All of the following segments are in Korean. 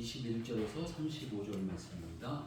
21절에서 35절 말씀입니다.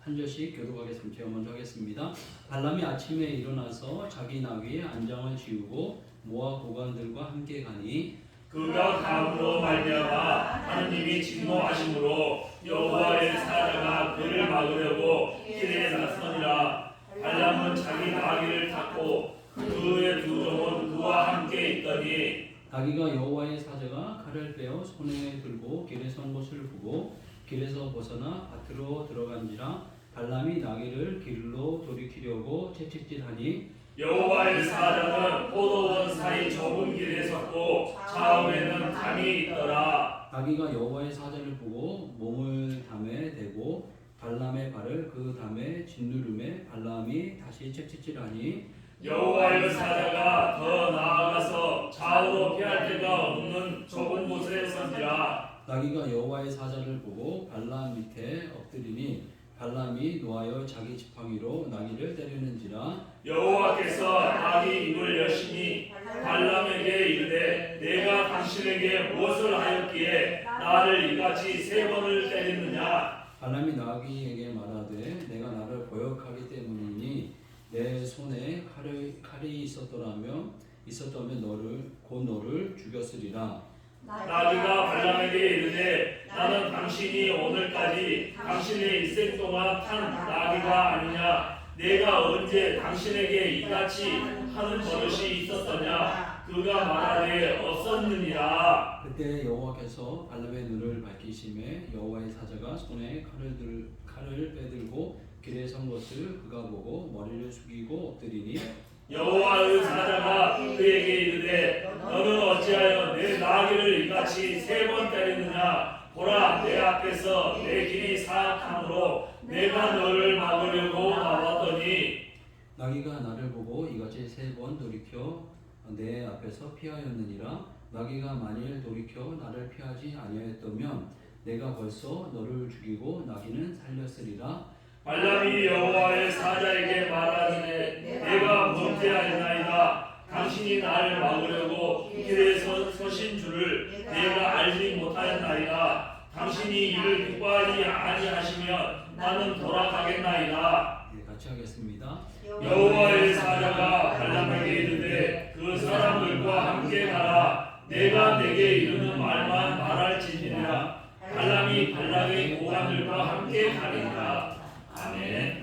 한 절씩 교독하겠습니다. 제가 먼저 하겠습니다. 발람이 아침에 일어나서 자기 나귀의 안장을 지우고 모압 고관들과 함께 가니 그가 감으로 말미암아 하느님이 진노하심으로 여호와의 사자가 그를 막으려고 길에 나서니라. 발람은 자기 나귀를 탔고 그의 두 종은 그와 함께 있더니 나귀가 여호와의 사자가 칼을 빼어 손에 들고 길에 선 곳을 보고 길에서 벗어나 밭으로 들어간지라. 발람이 나귀를 길로 돌이키려고 채찍질하니 여호와의 사자는 포도원 사이 좁은 길에 섰고 좌우에는 담이 있더라. 나귀가 여호와의 사자를 보고 몸을 담에 대고 발람의 발을 그 담에 짓누름에 발람이 다시 채찍질하니 여호와의 사자가 더 나아가서 좌우로 피할 데가 없는 좁은 곳에 선지라. 나귀가 여호와의 사자를 보고 발람 밑에 엎드리니 발람이 노하여 자기 지팡이로 나귀를 때리는지라. 여호와께서 나귀 입을 여시니 발람에게 이르되 내가 당신에게 무엇을 하였기에 나를 이같이 세 번을 때리느냐. 발람이 나귀에게 말하되 내가 나를 거역하기 때문이니 내 손에 칼이 있었더라면 너를 죽였으리라. 나귀가 발람에게 이르되 나는 당신이 오늘까지 당신의 일생 동안 탄 나귀가 아니냐. 내가 언제 당신에게 이같이 하는 버릇이 있었더냐. 그가 말하되 없었느니라. 그때 여호와께서 발람의 눈을 밝히심에 여호와의 사자가 손에 칼을 빼들고 길에 선 것을 그가 보고 머리를 숙이고 엎드리니 여호와의 사자가 그에게 이르되 너는 어찌하여 내 나귀를 이같이 세 번 때리느냐. 보라, 내 앞에서 내 길이 사악함으로 내가 너를 막으려고 나왔더니 나귀가 나를 보고 이같이 세 번 돌이켜 내 앞에서 피하였느니라. 나귀가 만일 돌이켜 나를 피하지 아니하였다면 내가 벌써 너를 죽이고 나귀는 살렸으리라. 발람이 여호와의 사자에게 말하기를 내가 범죄하였나이다. 당신이 나를 막으려고 길에 서신 줄을 내가 알지 못하였나이다. 당신이 이를 기뻐하지 아니하시면 나는 돌아가겠나이다. 같이 하겠습니다. 여호와의 사자가 발람에게 이르되 그 사람들과 함께 가라. 내가 내게 이르는 말만 말할지니라. 발람이 발락의 고관들과 함께 가리니라. 아멘.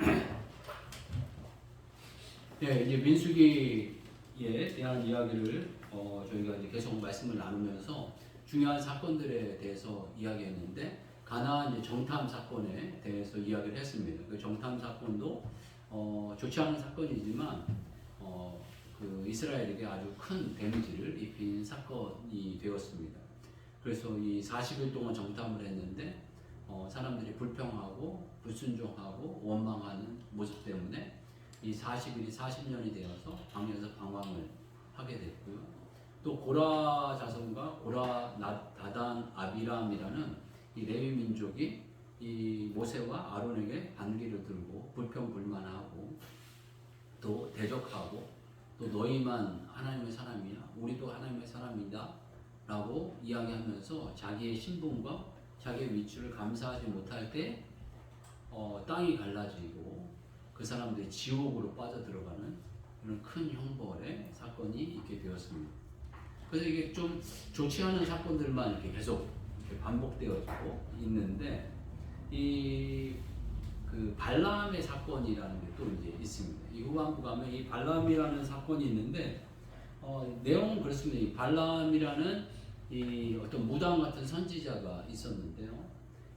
네, 이제 민수기에 대한 이야기를 저희가 이제 계속 말씀을 나누면서 중요한 사건들에 대해서 이야기했는데 가나안 이제 정탐 사건에 대해서 이야기를 했습니다. 그 정탐 사건도 좋지 않은 사건이지만 그 이스라엘에게 아주 큰 데미지를 입힌 사건이 되었습니다. 그래서 이 40일 동안 정탐을 했는데 사람들이 불평하고 불순종하고 원망하는 모습 때문에 이 40일이 40년이 되어서 광야에서 방황을 하게 됐고요. 또 고라 자손과 고라 다단 아비람이라는 이 레위 민족이 이 모세와 아론에게 반기를 들고 불평불만하고 또 대적하고 또 너희만 하나님의 사람이야, 우리도 하나님의 사람이다 라고 이야기하면서 자기의 신분과 자기의 위치를 감사하지 못할 때 땅이 갈라지고 그 사람들이 지옥으로 빠져들어가는 그런 큰 형벌의 사건이 있게 되었습니다. 그래서 이게 좀 좋지 않은 사건들만 이렇게 계속 이렇게 반복되어지고 있는데 이 그 발람의 사건이라는 게 또 이제 있습니다. 이 후반부 가면 이 발람이라는 사건이 있는데 내용은 그렇습니다. 이 발람이라는 이 어떤 무당 같은 선지자가 있었는데요.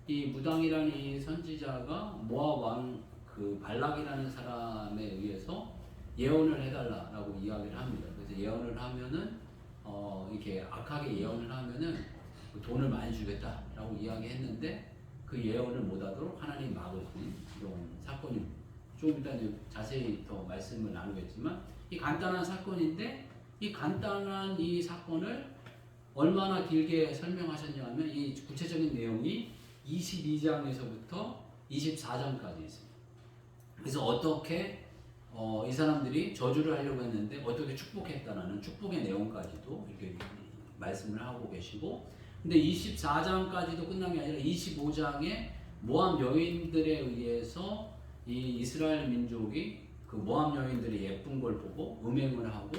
이 무당이라는 이 선지자가 모압 왕 그 발락이라는 사람에 의해서 예언을 해달라라고 이야기를 합니다. 그래서 예언을 하면은 이렇게 악하게 예언을 하면은 돈을 많이 주겠다라고 이야기했는데 그 예언을 못하도록 하나님 막으신 이런 사건입니다. 조금 이따 자세히 더 말씀을 나누겠지만 이 간단한 사건인데 이 간단한 이 사건을 얼마나 길게 설명하셨냐면 이 구체적인 내용이 22장에서부터 24장까지 있습니다. 그래서 어떻게 이 사람들이 저주를 하려고 했는데 어떻게 축복했다는 축복의 내용까지도 이렇게 말씀을 하고 계시고, 근데 24장까지도 끝난 게 아니라 25장에 모압 여인들에 의해서 이 이스라엘 민족이 그 모압 여인들이 예쁜 걸 보고 음행을 하고,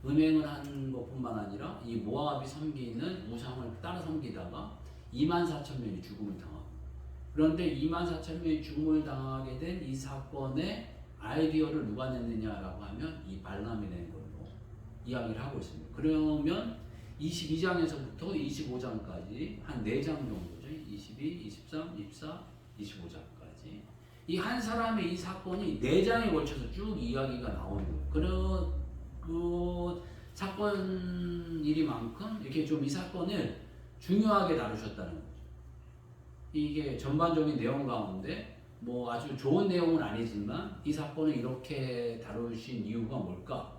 음행을 한 것뿐만 아니라 이 모압이 섬기는 우상을 따라 섬기다가 24,000명이 죽음을 당하고, 그런데 24,000명이 죽음을 당하게 된 이 사건의 아이디어를 누가 냈느냐라고 하면 이 발람이 낸 걸로 이야기를 하고 있습니다. 그러면 22장에서부터 25장까지 한 4장 정도죠. 22, 23, 24, 25장까지 이 한 사람의 이 사건이 4장에 걸쳐서 쭉 이야기가 나오는 거예요. 그 사건 일이만큼 이렇게 좀 이 사건을 중요하게 다루셨다는 거죠. 이게 전반적인 내용 가운데 뭐 아주 좋은 내용은 아니지만 이 사건을 이렇게 다루신 이유가 뭘까?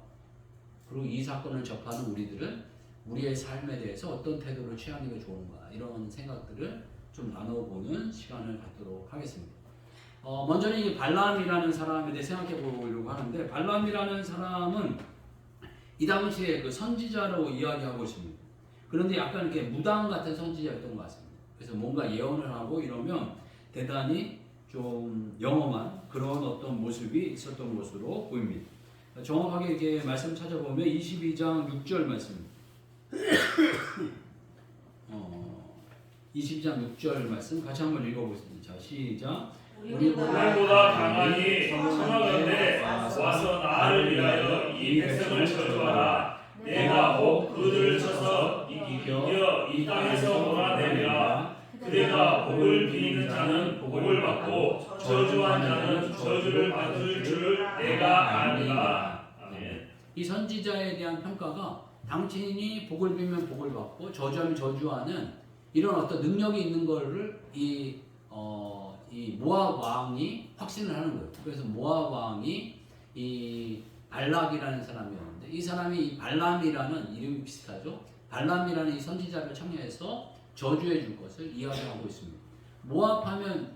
그리고 이 사건을 접하는 우리들은 우리의 삶에 대해서 어떤 태도를 취하는 게 좋은가, 이런 생각들을 좀 나눠보는 시간을 갖도록 하겠습니다. 먼저는 이 발람이라는 사람에 대해 생각해 보려고 하는데, 발람이라는 사람은 이 당시에 그 선지자라고 이야기하고 있습니다. 그런데 약간 이렇게 무당 같은 선지자였던 것 같습니다. 그래서 뭔가 예언을 하고 이러면 대단히 좀 영험한 그런 어떤 모습이 있었던 것으로 보입니다. 정확하게 이렇게 말씀 찾아보면 22장 6절 말씀입니다. 22장 6절 말씀 같이 한번 읽어보겠습니다. 자, 시작. 우리보다 강하니 청하건대 와서 나를 위하여 이 백성을 저주하라. 내가 곧 그들을 쳐서 이겨 이 땅에서 몰아내리라. 그대가 복을 비리는 자는 복을 받고 저주한 자는 저주를 받을 줄을 내가 압니다. 아멘. 이 선지자에 대한 평가가 당신이 복을 빌면 복을 받고 저주하면 저주하는 이런 어떤 능력이 있는 거를 이 모압 왕이 확신을 하는 거예요. 그래서 모압 왕이 이 발락이라는 사람이었는데, 이 사람이 이 발람이라는 이름이 비슷하죠. 발람이라는 이 선지자를 참여해서 저주해 줄 것을 이야기하고 있습니다. 모압하면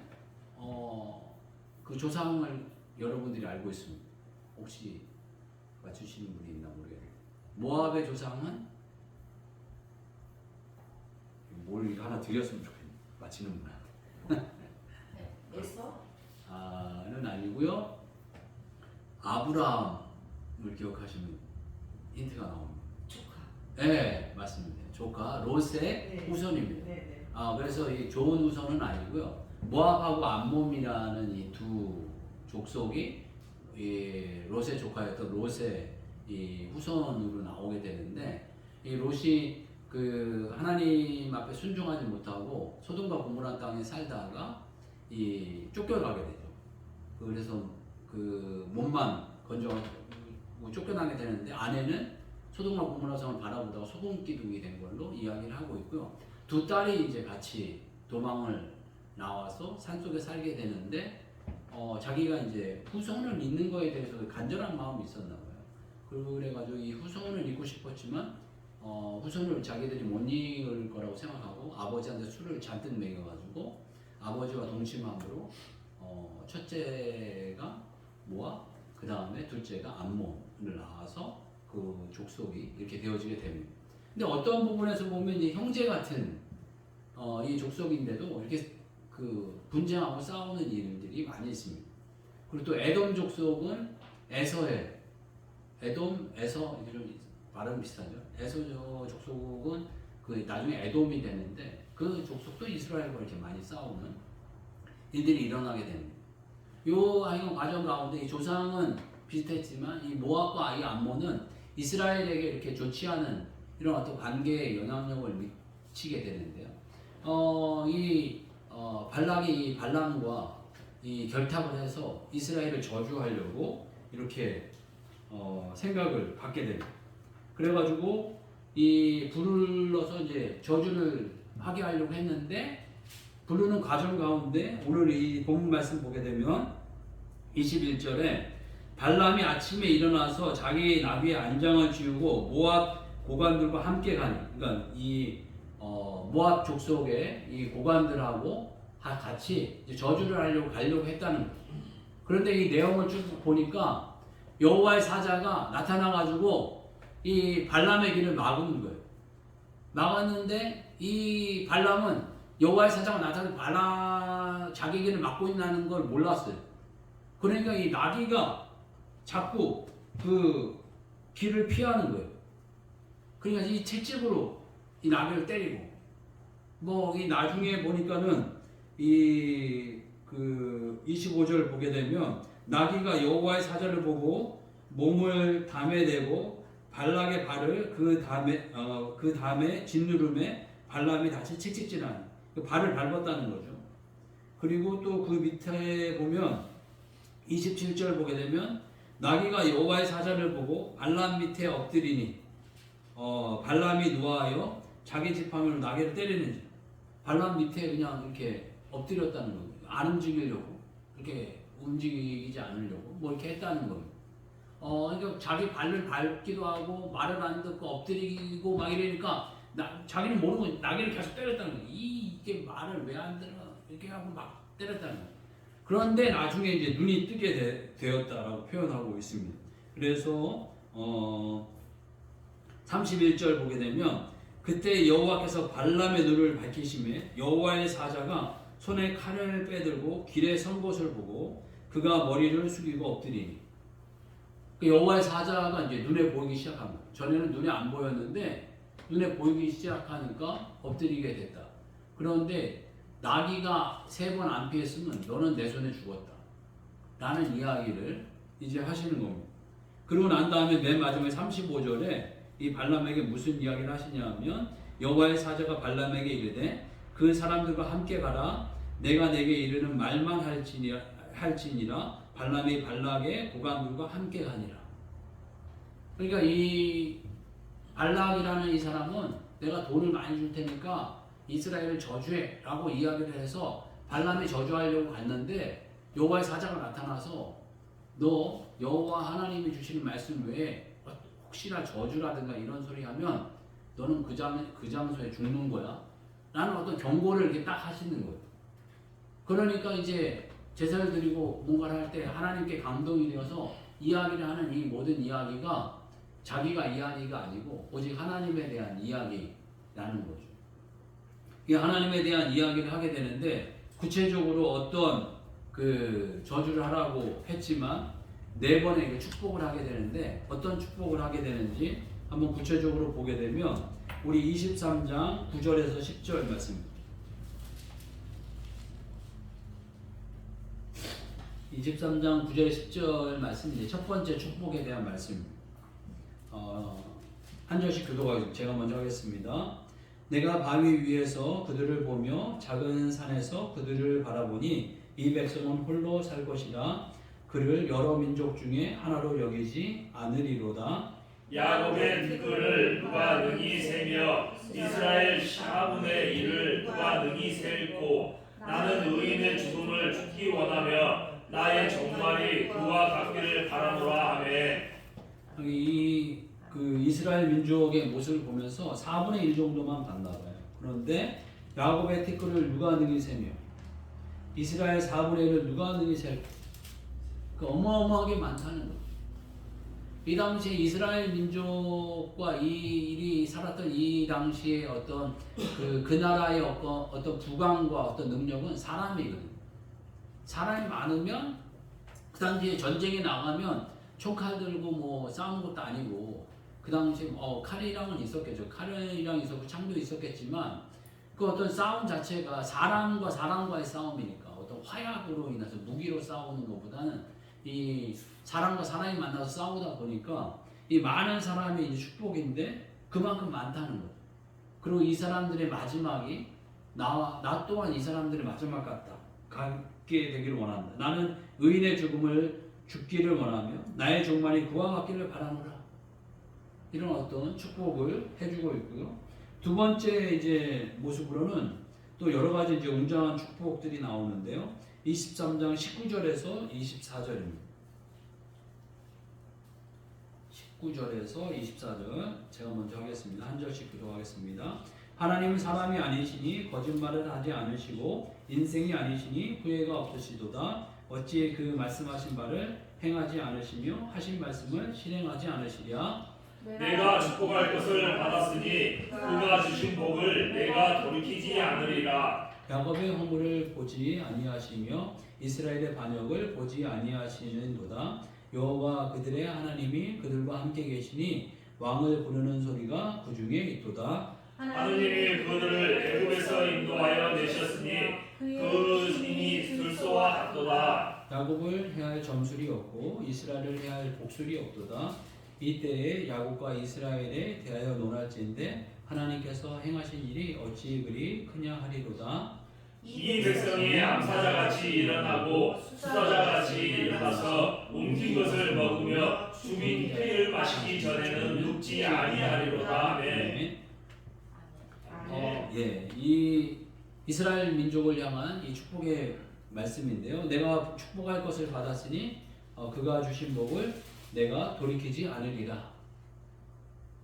그 조상을 여러분들이 알고 있습니다. 혹시 맞추시는 분이 있나 모르겠네요. 모압의 조상은 뭘 하나 드렸으면 좋겠네요. 맞히는구나. 는 아니고요. 아브라함을 기억하시면 힌트가 나옵니다. 조카. 네, 맞습니다. 조카 롯의 네. 후손입니다. 네. 그래서 이 좋은 후손은 아니고요. 모압하고 암몬이라는 이 두 족속이 이 롯의 조카였던 롯의 이 후손으로 나오게 되는데, 이 롯이 그 하나님 앞에 순종하지 못하고 소돔과 고모라 땅에 살다가 이 쫓겨가게 되죠. 그래서 그 몸만 건져가지고 쫓겨나게 되는데, 아내는 소돔과 고모라 성을 바라보다가 소금 기둥이 된 걸로 이야기를 하고 있고요. 두 딸이 이제 같이 도망을 나와서 산속에 살게 되는데, 자기가 이제 후손을 잇는 거에 대해서 간절한 마음이 있었나 봐요. 그래가지고 이 후손을 잇고 싶었지만 후손을 자기들이 못 이을 거라고 생각하고 아버지한테 술을 잔뜩 먹여가지고 아버지와 동침함으로 첫째가 모압, 그 다음에 둘째가 암몬을 낳아서 그 족속이 이렇게 되어지게 됩니다. 근데 어떤 부분에서 보면 이제 형제 같은 이 족속인데도 이렇게 그 분쟁하고 싸우는 일들이 많이 있습니다. 그리고 또 에돔 족속은 에서의 에서 이런 발음 비슷하죠. 에서 족속은 그 나중에 에돔이 되는데, 그 족속도 이스라엘과 이렇게 많이 싸우는 일들이 일어나게 됩니다. 요 하여간 과정 가운데 이 조상은 비슷했지만 이 모압과 이 암몬은 이스라엘에게 이렇게 좋지 않은 이런 어떤 관계에 영향력을 미치게 되는데요. 발락이 발람과 이 결탁을 해서 이스라엘을 저주하려고 이렇게 생각을 갖게 됩니다. 그래가지고 이 불러서 이제 저주를 하게 하려고 했는데, 부르는 과정 가운데 오늘 이 본문 말씀 보게 되면 21절에 발람이 아침에 일어나서 자기 나귀의 안장을 지우고 모압 고관들과 함께 가니, 그러니까 이 모압 족속의 이 고관들하고 같이 저주를 가려고 했다는 거예요. 그런데 이 내용을 쭉 보니까 여호와의 사자가 나타나가지고 이 발람의 길을 막은 거예요. 막았는데 이 발람은 여호와의 사자가 나타나서 자기 길을 막고 있다는 걸 몰랐어요. 그러니까 이 나귀가 자꾸 그 길을 피하는 거예요. 그러니까 이 채찍으로 이 나귀를 때리고, 뭐 이 나중에 보니까는 이 그 25절 보게 되면 나귀가 여호와의 사자를 보고 몸을 담에 대고 발락의 발을 그 다음에 짓누름에 발람이 다시 칙칙질하니 그 발을 밟았다는 거죠. 그리고 또 그 밑에 보면 27절 보게 되면 나귀가 여호와의 사자를 보고 발람 밑에 엎드리니 발람이 노하여 자기 지팡이로 나귀를 때리는지, 발람 밑에 그냥 이렇게 엎드렸다는 거예요. 안 움직이려고, 이렇게 움직이지 않으려고 뭐 이렇게 했다는 거예요. 그러니까 자기 발을 밟기도 하고 말을 안 듣고 엎드리고 막 이러니까 자기는 모르고 나귀를 계속 때렸다는 거예요. 이게 말을 왜 안 들어? 이렇게 하고 막 때렸다는 거예요. 그런데 나중에 이제 눈이 뜨게 되었다라고 표현하고 있습니다. 그래서 31절 보게 되면 그때 여호와께서 발람의 눈을 밝히심에 여호와의 사자가 손에 칼을 빼들고 길에 선 것을 보고 그가 머리를 숙이고 엎드리니, 여호와의 사자가 이제 눈에 보이기 시작한 거예요. 전에는 눈에 안 보였는데 눈에 보이기 시작하니까 엎드리게 됐다. 그런데 나귀가 3번 안 피했으면 너는 내 손에 죽었다 라는 이야기를 이제 하시는 겁니다. 그러고 난 다음에 맨 마지막에 35절에 이 발람에게 무슨 이야기를 하시냐면 여호와의 사자가 발람에게 이르되 그 사람들과 함께 가라. 내가 내게 이르는 말만 할지니라. 발람이 발락의 고관들과 함께 가니라. 그러니까 이 발락이라는 이 사람은 내가 돈을 많이 줄 테니까 이스라엘을 저주해 라고 이야기를 해서 발람이 저주하려고 갔는데 여호와의 사자가 나타나서 너 여호와 하나님이 주시는 말씀 외에 혹시나 저주라든가 이런 소리 하면 너는 그 장소에 죽는 거야 라는 어떤 경고를 이렇게 딱 하시는 거예요. 그러니까 이제 제사를 드리고 뭔가를 할 때 하나님께 감동이 되어서 이야기를 하는 이 모든 이야기가 자기가 이야기가 아니고 오직 하나님에 대한 이야기라는 거죠. 이 하나님에 대한 이야기를 하게 되는데 구체적으로 어떤 그 저주를 하라고 했지만 4번의 축복을 하게 되는데 어떤 축복을 하게 되는지 한번 구체적으로 보게 되면 우리 23장 9절에서 10절 말씀입니다. 23장 9절 10절 말씀인데 첫 번째 축복에 대한 말씀입니다. 한 절씩 교독하겠습니다. 제가 먼저 하겠습니다. 내가 바위 위에서 그들을 보며 작은 산에서 그들을 바라보니 이 백성은 홀로 살 것이라. 그를 여러 민족 중에 하나로 여기지 않으리로다. 야곱의 티끌을 누가 능히 세며 이스라엘 4분의 1을 누가 능히 셀고 나는 의인의 죽음을 죽기 원하며 나의 종말이 그와 같기를 바라노라 하매. 그 이스라엘 민족의 모습을 보면서 4분의 1 정도만 봤나 봐요. 그런데 야곱의 티끌을 누가 능히 세며 이스라엘 4분의 1을 누가 능히 셀고, 그 어마어마하게 많다는 거죠. 이 당시에 이스라엘 민족과 이 살았던 이 당시에 어떤 그 나라의 어떤 부강과 어떤 능력은 사람이거든요. 사람이 많으면 그 당시에 전쟁에 나가면 총칼 들고 뭐 싸우는 것도 아니고 그 당시에 칼이랑은 있었겠죠. 칼이랑 있었고 창도 있었겠지만 그 어떤 싸움 자체가 사람과 사람과의 싸움이니까 어떤 화약으로 인해서 무기로 싸우는 것보다는 이 사람과 사람이 만나서 싸우다 보니까 이 많은 사람이 이제 축복인데 그만큼 많다는 거예요. 그리고 이 사람들의 마지막이 나 또한 이 사람들의 마지막 같다. 갖게 되기를 원한다. 나는 의인의 죽음을 죽기를 원하며 나의 종말이 그와 같기를 바라노라. 이런 어떤 축복을 해주고 있고요. 두 번째 이제 모습으로는 또 여러 가지 이제 웅장한 축복들이 나오는데요. 23장 19절에서 24절입니다. 19절에서 24절 제가 먼저 하겠습니다. 한 절씩 기도하겠습니다. 하나님은 사람이 아니시니 거짓말을 하지 않으시고 인생이 아니시니 후회가 없으시도다. 어찌 그 말씀하신 바를 행하지 않으시며 하신 말씀을 실행하지 않으시랴. 내가 축복할 것을 받았으니 그가 주신 복을 내가 돌이키지 않으리라. 야곱의 허물을 보지 아니하시며 이스라엘의 반역을 보지 아니하시는도다. 여호와 그들의 하나님이 그들과 함께 계시니 왕을 부르는 소리가 그 중에 있도다. 하느님이 그들을 애굽에서 인도하여 내셨으니 그 힘이 들소와 같도다. 야곱을 해할 점술이 없고 이스라엘을 해할 복술이 없도다. 이때에 야곱과 이스라엘에 대하여 논할진대 하나님께서 행하신 일이 어찌 그리 크냐 하리로다. 이 백성이 암사자같이 일어나고 수사자같이 일어나서 움킨 것을 먹으며 죽인 피를 마시기 전에는 눕지 아니하리로다. 아멘. 이 이스라엘 민족을 향한 이 축복의 말씀인데요. 내가 축복할 것을 받았으니 그가 주신 복을 내가 돌이키지 않으리라.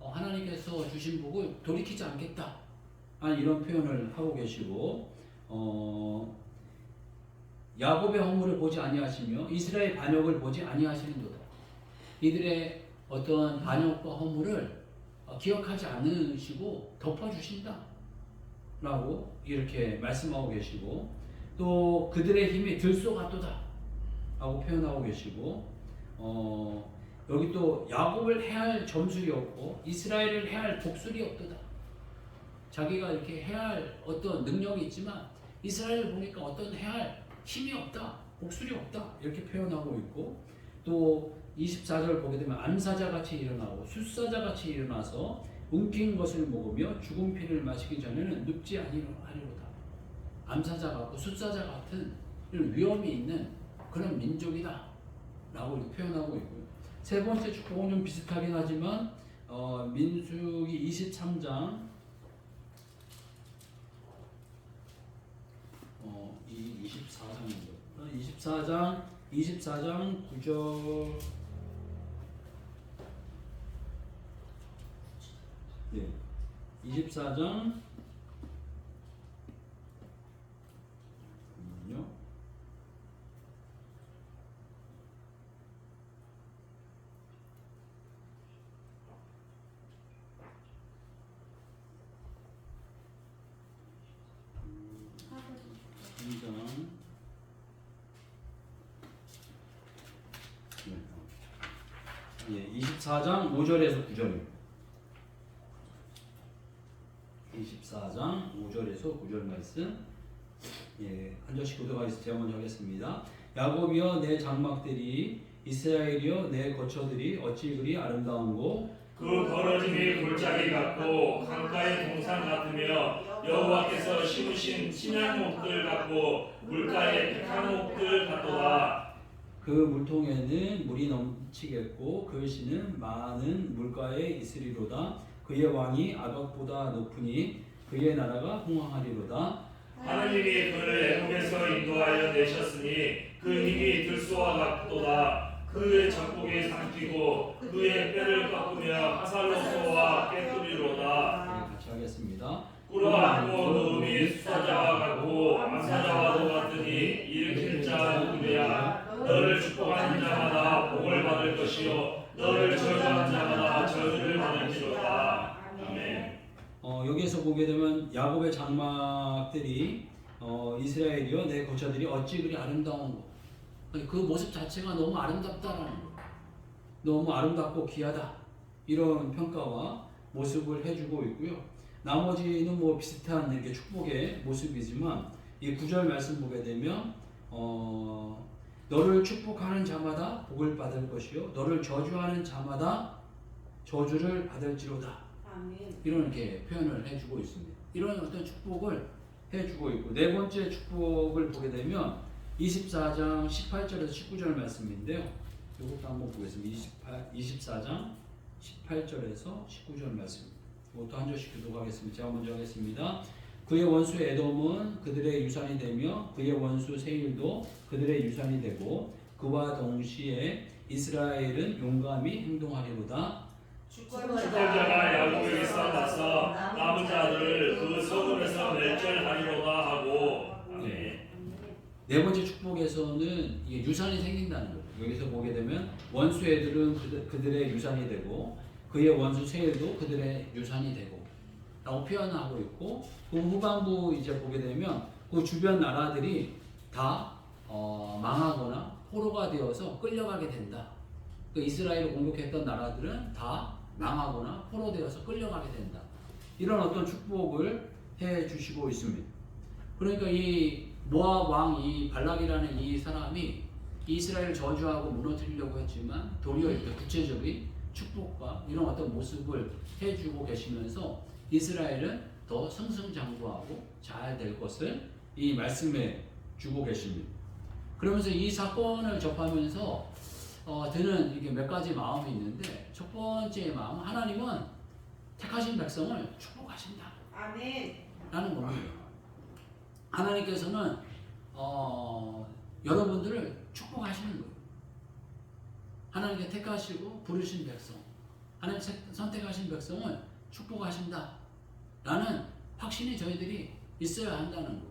하나님께서 주신 복을 돌이키지 않겠다. 이런 표현을 하고 계시고 야곱의 허물을 보지 아니하시며 이스라엘 반역을 보지 아니하시는도다. 이들의 어떤 반역과 허물을 기억하지 않으시고 덮어주신다 라고 이렇게 말씀하고 계시고 또 그들의 힘이 들소 같도다 라고 표현하고 계시고 여기 또 야곱을 해할 점술이 없고 이스라엘을 해할 복술이 없도다. 자기가 이렇게 해할 어떤 능력이 있지만 이스라엘을 보니까 어떤 해할 힘이 없다, 복술이 없다 이렇게 표현하고 있고 또 24절 보게 되면 암사자같이 일어나고 숫사자같이 일어나서 움킨 것을 먹으며 죽은 피를 마시기 전에는 눕지 아니로다. 암사자 같고 숫사자 같은 이런 위험이 있는 그런 민족이다 라고 이렇게 표현하고 있고요. 세 번째 축복은 좀 비슷하긴 하지만 민수기 23장 24장 9절 네, 24장 잠깐만요. 24장 5절에서 9절입니다. 24장 5절에서 9절 말씀. 한 절씩 교도가겠습니다. 제가 먼저 하겠습니다. 야곱이여 내 장막들이 이스라엘이여 내 거처들이 어찌 그리 아름다운고 그 벌어짐이 골짜기 같고 강가의 동산 같으며 여호와께서 심으신 친양목들 같고 물가의 백향목들 같도다. 그 물통에는 물이 넘치겠고 그릇이는 많은 물가에 있으리로다. 그의 왕이 아각보다 높으니 그의 나라가 흥왕하리로다. 하느님이 그를 애굽에서 인도하여 내셨으니 그 힘이 들소와 같도다. 그의 적국이 삼키고 그의 뼈를 꺾으며 하살로소와 꿰뚫이로다. 같이 하겠습니다. 꿇어앉고 누움이 수사자와 같고 암사자와도 같으니 일으킬 자 누구냐. 너를 축복하는 자마다 복을 받을 것이요 너를 저주하는 자마다 저주를 받을지로다. 아멘. 여기에서 보게 되면 야곱의 장막들이 이스라엘이요 내 거처들이 어찌 그리 아름다운고 그 모습 자체가 너무 아름답다라는 거, 너무 아름답고 귀하다 이런 평가와 모습을 해주고 있고요. 나머지는 뭐 비슷한 이렇게 축복의 모습이지만 이 9절 말씀 보게 되면 너를 축복하는 자마다 복을 받을 것이요 너를 저주하는 자마다 저주를 받을지로다. 이런 이렇게 표현을 해주고 있습니다. 이런 어떤 축복을 해주고 있고 네 번째 축복을 보게 되면 24장 18절에서 19절 말씀인데요. 이것도 한번 보겠습니다. 24장 18절에서 19절 말씀. 이것도 한 절씩 교독하겠습니다. 제가 먼저 하겠습니다. 그의 원수 에돔은 그들의 유산이 되며 그의 원수 세일도 그들의 유산이 되고 그와 동시에 이스라엘은 용감히 행동하리로다. 주권자가 야곱에게서 나서 남은 자들을 그 소금에서 멸절하리로다 하고. 아멘. 네 번째 축복에서는 이게 유산이 생긴다는 거죠. 여기서 보게 되면 원수 애들은 그들의 유산이 되고 그의 원수 세일도 그들의 유산이 되고 라고 표현하고 있고, 그 후반부 이제 보게 되면 그 주변 나라들이 다 망하거나 포로가 되어서 끌려가게 된다. 그 이스라엘을 공격했던 나라들은 다 망하거나 포로되어서 끌려가게 된다. 이런 어떤 축복을 해 주시고 있습니다. 그러니까 이 모압 왕 이 발락이라는 이 사람이 이스라엘을 저주하고 무너뜨리려고 했지만 도리어 이렇게 구체적인 축복과 이런 어떤 모습을 해주고 계시면서 이스라엘은 더 승승장구하고 잘 될 것을 이 말씀에 주고 계십니다. 그러면서 이 사건을 접하면서 드는 이게 몇 가지 마음이 있는데, 첫 번째 마음, 하나님은 택하신 백성을 축복하신다. 아멘. 라는 겁니다. 하나님께서는 여러분들을 축복하시는 거예요. 하나님께 택하시고 부르신 백성, 하나님 선택하신 백성을 축복하신다 라는 확신이 저희들이 있어야 한다는 거예요.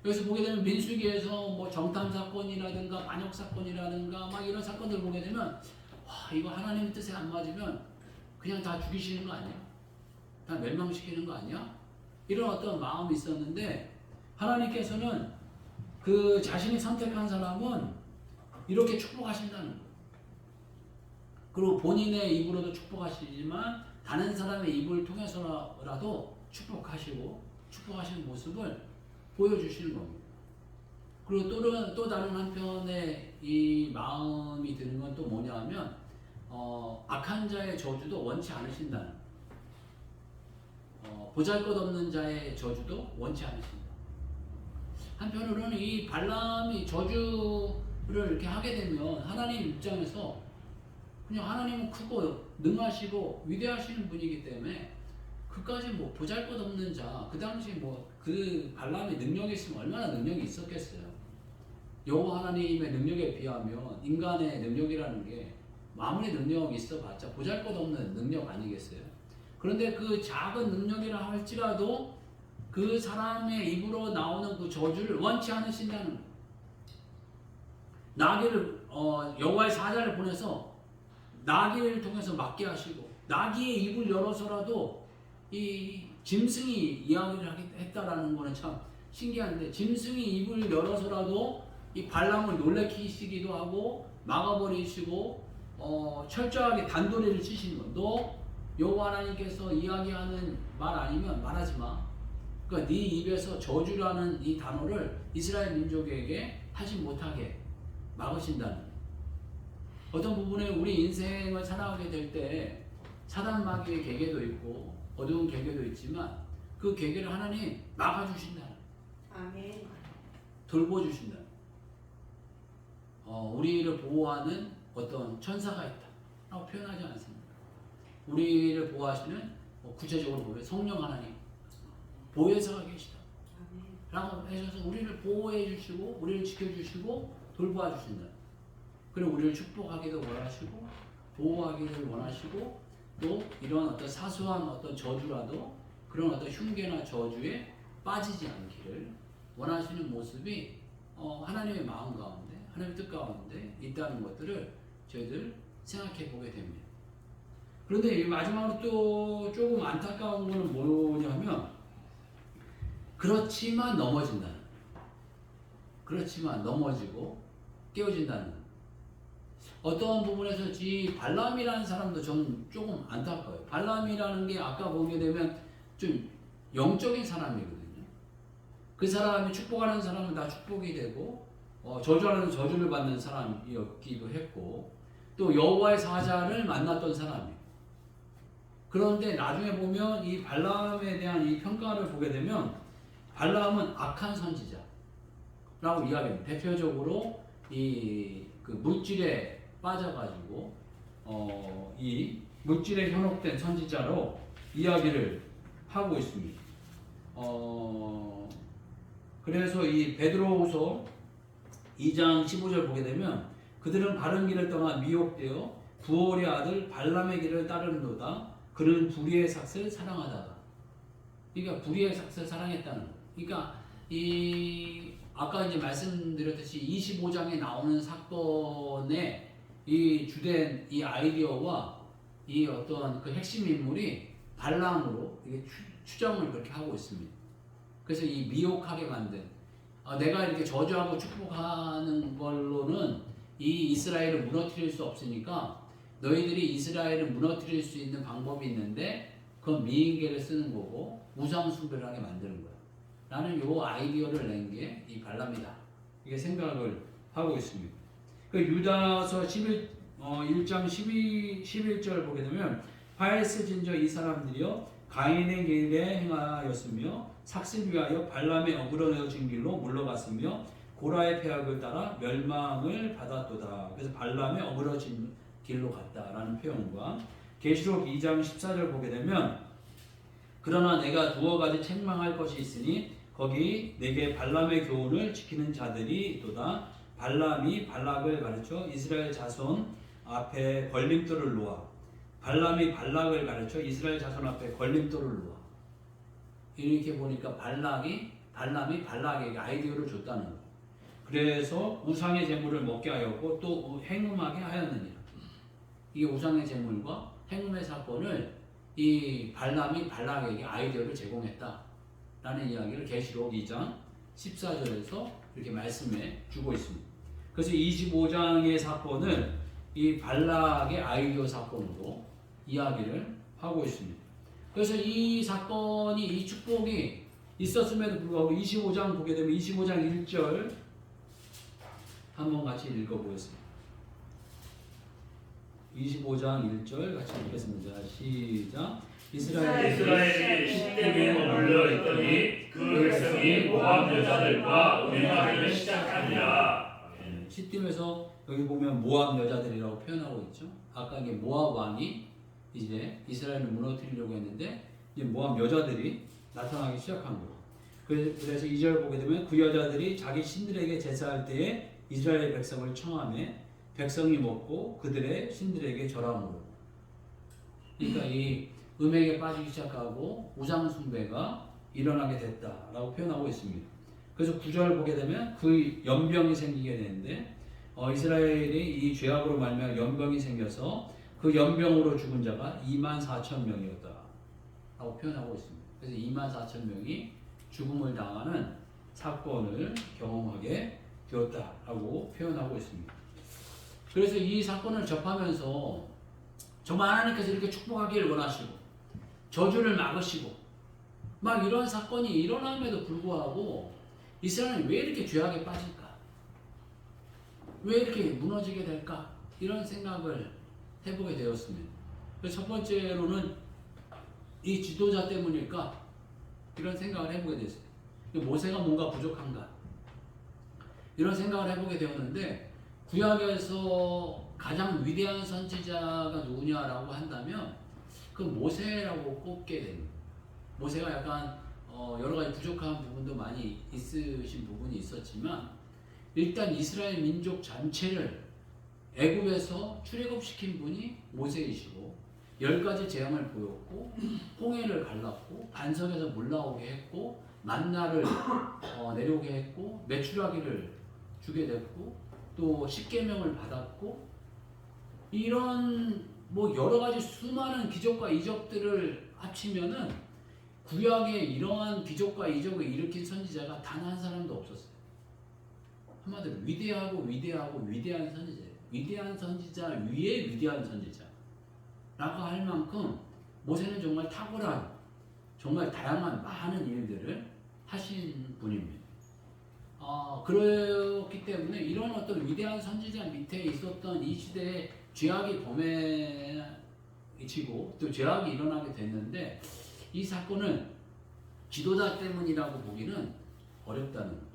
여기서 보게 되면 민수기에서 뭐 정탐 사건이라든가 반역 사건이라든가 막 이런 사건들 보게 되면, 와, 이거 하나님 뜻에 안 맞으면 그냥 다 죽이시는 거 아니야? 다 멸망시키는 거 아니야? 이런 어떤 마음이 있었는데, 하나님께서는 그 자신이 선택한 사람은 이렇게 축복하신다는 거예요. 그리고 본인의 입으로도 축복하시지만 다른 사람의 입을 통해서라도 축복하시고 축복하시는 모습을 보여주시는 겁니다. 그리고 또 다른 한편의 이 마음이 드는 건 또 뭐냐 하면, 악한 자의 저주도 원치 않으신다는, 보잘것없는 자의 저주도 원치 않으신다. 한편으로는 이 발람이 저주를 이렇게 하게 되면 하나님 입장에서 그냥 하나님은 크고 능하시고 위대하시는 분이기 때문에 그까지 뭐 보잘것없는 자, 그 당시 뭐 그 발람의 능력이 있으면 얼마나 능력이 있었겠어요. 여호와 하나님의 능력에 비하면 인간의 능력이라는 게 아무리 능력이 있어봤자 보잘것없는 능력 아니겠어요. 그런데 그 작은 능력이라 할지라도 그 사람의 입으로 나오는 그 저주를 원치 않으신다는 거예요. 나귀를 여호와의 사자를 보내서 나귀를 통해서 막게 하시고, 나귀의 입을 열어서라도 이 짐승이 이야기를 했다라는 거는 참 신기한데, 짐승이 입을 열어서라도 이 발람을 놀래키시기도 하고 막아버리시고 철저하게 단도리를 치시는 거예요. 너 여호와 하나님께서 이야기하는 말 아니면 말하지 마. 그러니까 네 입에서 저주라는 이 단어를 이스라엘 민족에게 하지 못하게 막으신다는 거예요. 어떤 부분에 우리 인생을 살아가게 될 때 사단 마귀의 계계도 있고 어두운 계계도 있지만 그 계계를 하나님 막아주신다. 아멘. 돌보주신다. 우리를 보호하는 어떤 천사가 있다 라고 표현하지 않습니다. 우리를 보호하시는 구체적으로 보면 성령 하나님 보혜사가 계시다 라고 하셔서 우리를 보호해 주시고 우리를 지켜주시고 돌보아 주신다. 그리고 우리를 축복하기도 원하시고 보호하기를 원하시고, 또 이런 어떤 사소한 어떤 저주라도 그런 어떤 흉계나 저주에 빠지지 않기를 원하시는 모습이 하나님의 마음 가운데, 하나님의 뜻 가운데 있다는 것들을 저희들 생각해 보게 됩니다. 그런데 마지막으로 또 조금 안타까운 것은 뭐냐면, 그렇지만 넘어진다는, 그렇지만 넘어지고 깨어진다는, 어떠한 부분에서 이 발람이라는 사람도 저는 조금 안타까워요. 발람이라는 게 아까 보게 되면 좀 영적인 사람이거든요. 그 사람이 축복하는 사람은 다 축복이 되고 저주하는 저주를 받는 사람이었기도 했고, 또 여호와의 사자를 만났던 사람이에요. 그런데 나중에 보면 이 발람에 대한 이 평가를 보게 되면 발람은 악한 선지자라고 이야기합니다. 대표적으로 그 물질에 빠져가지고 이 물질에 현혹된 선지자로 이야기를 하고 있습니다. 그래서 이 베드로후서 2장 15절 보게 되면, 그들은 바른 길을 떠나 미혹되어 부올의 아들 발람의 길을 따르는도다. 그는 불의의 삭슬 사랑하다가. 그러니까 불의의 삭슬 사랑했다는 거. 그러니까 이 아까 이제 말씀드렸듯이 25장에 나오는 사건의 이 주된 이 아이디어와 이 어떤 그 핵심 인물이 발람으로 이게 추정을 그렇게 하고 있습니다. 그래서 이 미혹하게 만든 내가 이렇게 저주하고 축복하는 걸로는 이 이스라엘을 무너뜨릴 수 없으니까 너희들이 이스라엘을 무너뜨릴 수 있는 방법이 있는데 그건 미인계를 쓰는 거고 우상 숭배를 하게 만드는 거야. 라는 요 아이디어를 낸 게 이 발람이다. 이게 생각을 하고 있습니다. 그 유다서 1장 11절 보게 되면 파레스 진저 이 사람들이여 가인의 길에 행하였으며 삭슬 위하여 발람의 어그러내어진 길로 물러갔으며 고라의 폐악을 따라 멸망을 받았도다. 그래서 발람의 어그러진 길로 갔다라는 표현과 계시록 2장 14절 보게 되면 그러나 내가 두어 가지 책망할 것이 있으니 거기 내게 발람의 교훈을 지키는 자들이 있도다. 발람이 발락을 가르쳐 이스라엘 자손 앞에 걸림돌을 놓아 발람이 발락을 가르쳐 이스라엘 자손 앞에 걸림돌을 놓아 이렇게 보니까 발람이 발락에게 아이디어를 줬다는 거예요. 그래서 우상의 제물을 먹게 하였고 또 행음하게 하였느니라. 이게 우상의 제물과 행음의 사건을 이 발람이 발락에게 아이디어를 제공했다라는 이야기를 계시록 2장 14절에서 이렇게 말씀해 주고 있습니다. 그래서 25장의 사건을 이 발락의 아이디어 사건으로 이야기를 하고 있습니다. 그래서 이 사건이 이 축복이 있었음에도 불구하고 25장 보게 되면 25장 1절 한번 같이 읽어보겠습니다. 25장 1절 같이 읽겠습니다. 시작. 이스라엘이 시딤에 머물러 있더니 그 백성이 모압 여자들과 음행하기를 시작하니라. 시딤에서 여기 보면 모압 여자들이라고 표현하고 있죠. 아까 이게 모압 왕이 이제 이스라엘을 무너뜨리려고 했는데 이제 모압 여자들이 나타나기 시작한 거예요. 그래서 2절 보게 되면 그 여자들이 자기 신들에게 제사할 때에 이스라엘 백성을 청하며 백성이 먹고 그들의 신들에게 절함으로. 그러니까 이 음행에 빠지기 시작하고 우상 숭배가 일어나게 됐다라고 표현하고 있습니다. 그래서 9절 보게 되면 그 연병이 생기게 되는데 이스라엘이 이 죄악으로 말미암아 연병이 생겨서 그 연병으로 죽은 자가 24,000명이었다라고 표현하고 있습니다. 그래서 24,000명이 죽음을 당하는 사건을 경험하게 되었다라고 표현하고 있습니다. 그래서 이 사건을 접하면서 정말 하나님께서 이렇게 축복하기를 원하시고 저주를 막으시고 막 이런 사건이 일어남에도 불구하고 이스라엘은 왜 이렇게 죄악에 빠질까? 왜 이렇게 무너지게 될까? 이런 생각을 해보게 되었습니다. 첫 번째로는 이 지도자 때문일까? 이런 생각을 해보게 됐어요. 모세가 뭔가 부족한가? 이런 생각을 해보게 되었는데 구약에서 가장 위대한 선지자가 누구냐라고 한다면 그 모세라고 꼽게 됩니다. 모세가 약간 여러 가지 부족한 부분도 많이 있으신 부분이 있었지만 일단 이스라엘 민족 전체를 애굽에서 출애굽시킨 분이 모세이시고 10가지 재앙을 보였고 홍해를 갈랐고 반석에서 물 나오게 했고 만나를 내려오게 했고 메추라기를 주게 됐고 또 십계명을 받았고 이런 뭐 여러 가지 수많은 기적과 이적들을 합치면은 구약에 이러한 기적과 이적을 일으킨 선지자가 단 한 사람도 없었어요. 한마디로 위대하고 위대한 선지자예요. 위대한 선지자 위에 위대한 선지자라고 할 만큼 모세는 정말 탁월한 정말 다양한 많은 일들을 하신 분입니다. 그렇기 때문에 이런 어떤 위대한 선지자 밑에 있었던 이 시대에 죄악이 범해지고 또 죄악이 일어나게 됐는데 이 사건은 지도자 때문이라고 보기는 어렵다는 거죠.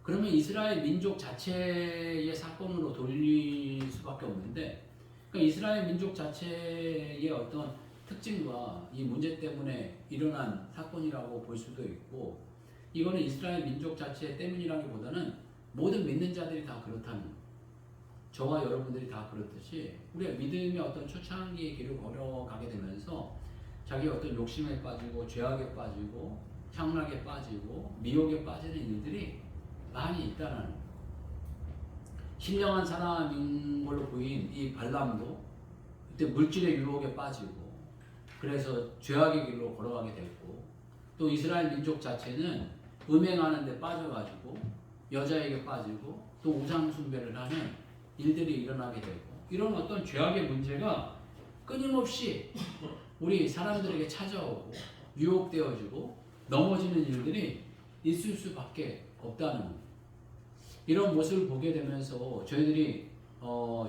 그러면 이스라엘 민족 자체의 사건으로 돌릴 수밖에 없는데 그러니까 이스라엘 민족 자체의 어떤 특징과 이 문제 때문에 일어난 사건이라고 볼 수도 있고 이거는 이스라엘 민족 자체 때문이라기보다는 모든 믿는 자들이 다 그렇다는 거예요. 저와 여러분들이 다 그렇듯이 우리가 믿음의 어떤 초창기의 길을 걸어가게 되면서 자기 어떤 욕심에 빠지고 죄악에 빠지고 향락에 빠지고 미혹에 빠지는 일들이 많이 있다는 거예요. 신령한 사람인 걸로 보인 이 발람도 그때 물질의 유혹에 빠지고 그래서 죄악의 길로 걸어가게 됐고 또 이스라엘 민족 자체는 음행하는 데 빠져가지고 여자에게 빠지고 또 우상 숭배를 하는 일들이 일어나게 되고 이런 어떤 죄악의 문제가 끊임없이 우리 사람들에게 찾아오고 유혹되어지고 넘어지는 일들이 있을 수밖에 없다는 이런 모습을 보게 되면서 저희들이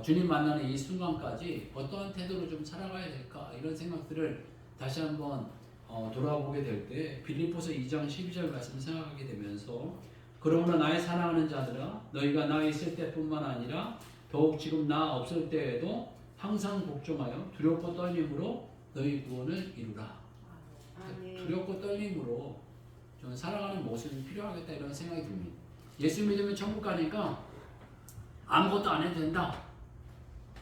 주님 만나는 이 순간까지 어떠한 태도로 좀 살아가야 될까 이런 생각들을 다시 한번 돌아보게 될 때 빌립보서 2장 12절 말씀을 생각하게 되면서 그러므로 나의 사랑하는 자들아 너희가 나 있을 때뿐만 아니라 더욱 지금 나 없을 때에도 항상 복종하여 두렵고 떨림으로 너희 구원을 이루라. 아멘. 두렵고 떨림으로 좀 살아가는 모습이 필요하겠다 이런 생각이 듭니다. 예수 믿으면 천국 가니까 아무것도 안 해도 된다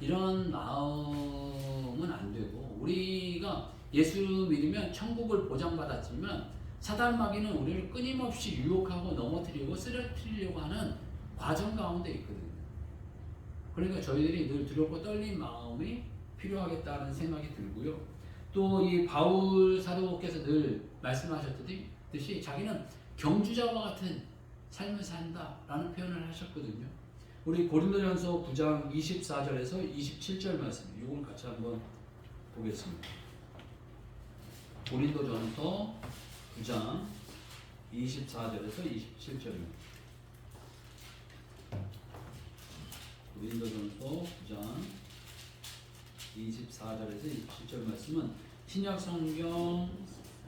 이런 마음은 안 되고 우리가 예수 믿으면 천국을 보장받았지만 사단 마귀는 우리를 끊임없이 유혹하고 넘어뜨리고 쓰러뜨리려고 하는 과정 가운데 있거든요. 그러니까 저희들이 늘 두렵고 떨린 마음이 필요하겠다는 생각이 들고요. 또 이 바울 사도께서 늘 말씀하셨듯이 자기는 경주자와 같은 삶을 산다라는 표현을 하셨거든요. 우리 고린도전서 9장 24절에서 27절 말씀 이걸 같이 한번 보겠습니다. 고린도전서 9장 24절에서 27절입니다. 고린도전서 9장 24절에서 27절 말씀은 신약 성경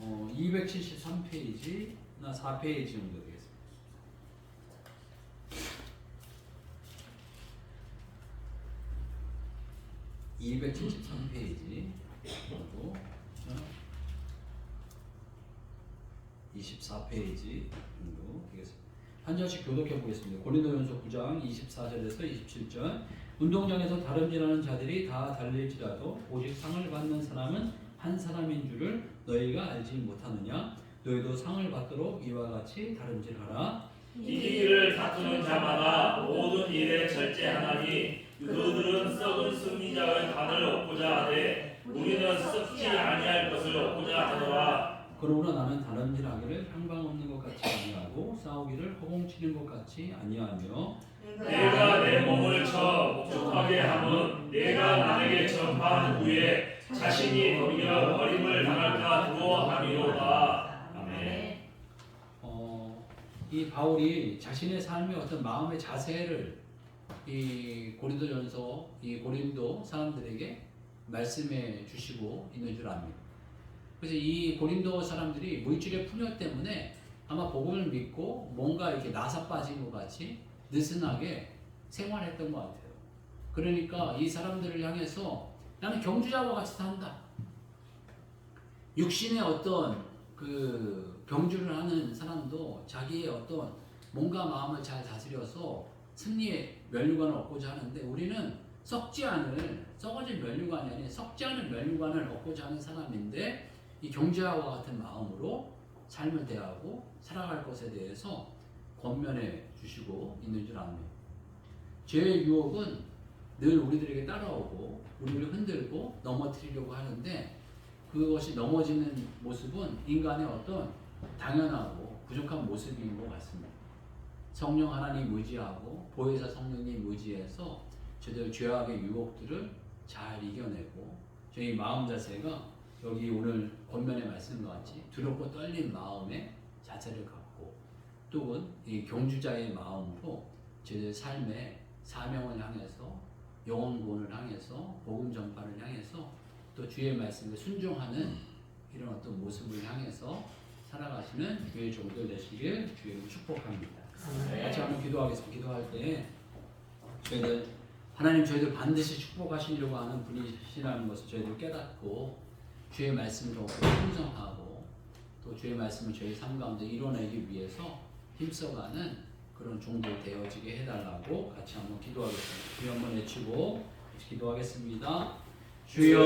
273페이지나 4페이지 정도 되겠습니다. 273페이지 그리고 24페이지 정도 되겠습니다. 한 절씩 교독해 보겠습니다. 고린도전서 9장 24절에서 27절 운동장에서 다름질하는 자들이 다 달릴지라도 오직 상을 받는 사람은 한 사람인 줄을 너희가 알지 못하느냐? 너희도 상을 받도록 이와 같이 다름질하라. 이기기를 다투는 자마다 모든 일에 절제하나니 그들은 썩은 승리자의 단을 얻고자 하되 우리는 썩지 아니할 것을 얻고자 하더라. 그러므로 나는 다름질하기를 향방 없는 것 같이 아니하고 싸우기를 허공치는 것 같이 아니하며 내가 내 몸을 쳐 목축하게 함은 내가 남에게 전파한 후에 자신이 도리어 버림을 당할까 두려워함이로다. 아멘. 이 바울이 자신의 삶의 어떤 마음의 자세를 이 고린도전서 이 고린도 사람들에게 말씀해 주시고 있는 줄 압니다. 그래서 이 고린도 사람들이 물질의 풍요 때문에 아마 복음을 믿고 뭔가 이렇게 나사 빠진 것 같이 느슨하게 생활했던 것 같아요. 그러니까 이 사람들을 향해서 나는 경주자와 같이 산다. 육신의 어떤 그 경주를 하는 사람도 자기의 어떤 몸과 마음을 잘 다스려서 승리의 면류관을 얻고자 하는데 우리는 썩지 않을 썩어진 면류관이 아닌 썩지 않은 면류관을 얻고자 하는 사람인데 이 경주자와 같은 마음으로 삶을 대하고 살아갈 것에 대해서 권면해 주시고 있는 줄 압니다. 죄의 유혹은 늘 우리들에게 따라오고 우리를 흔들고 넘어뜨리려고 하는데 그것이 넘어지는 모습은 인간의 어떤 당연하고 부족한 모습인 것 같습니다. 성령 하나님 의지하고 보혜사 성령님 의지해서 저들 죄악의 유혹들을 잘 이겨내고 저희 마음 자세가 여기 오늘 권면의 말씀과 같이 두렵고 떨린 마음의 자세를 갖고 또는 이 경주자의 마음으로 저들 삶의 사명을 향해서 영혼 구원을 향해서 복음 전파를 향해서 또 주의 말씀에 순종하는 이런 어떤 모습을 향해서 살아가시는 교회 종들 되시길 주의로 축복합니다. 같이 한번 기도하겠습니다. 기도할 때 저희들 하나님 저희들 반드시 축복하시려고 하는 분이시라는 것을 저희들 깨닫고 주의 말씀을 더 순종하고 또 주의 말씀을 저희 삶 가운데 이뤄내기 위해서 힘써가는 그런 종들 되어지게 해달라고 같이 한번 기도하겠습니다. 주여 한번 외치고 기도하겠습니다. 주여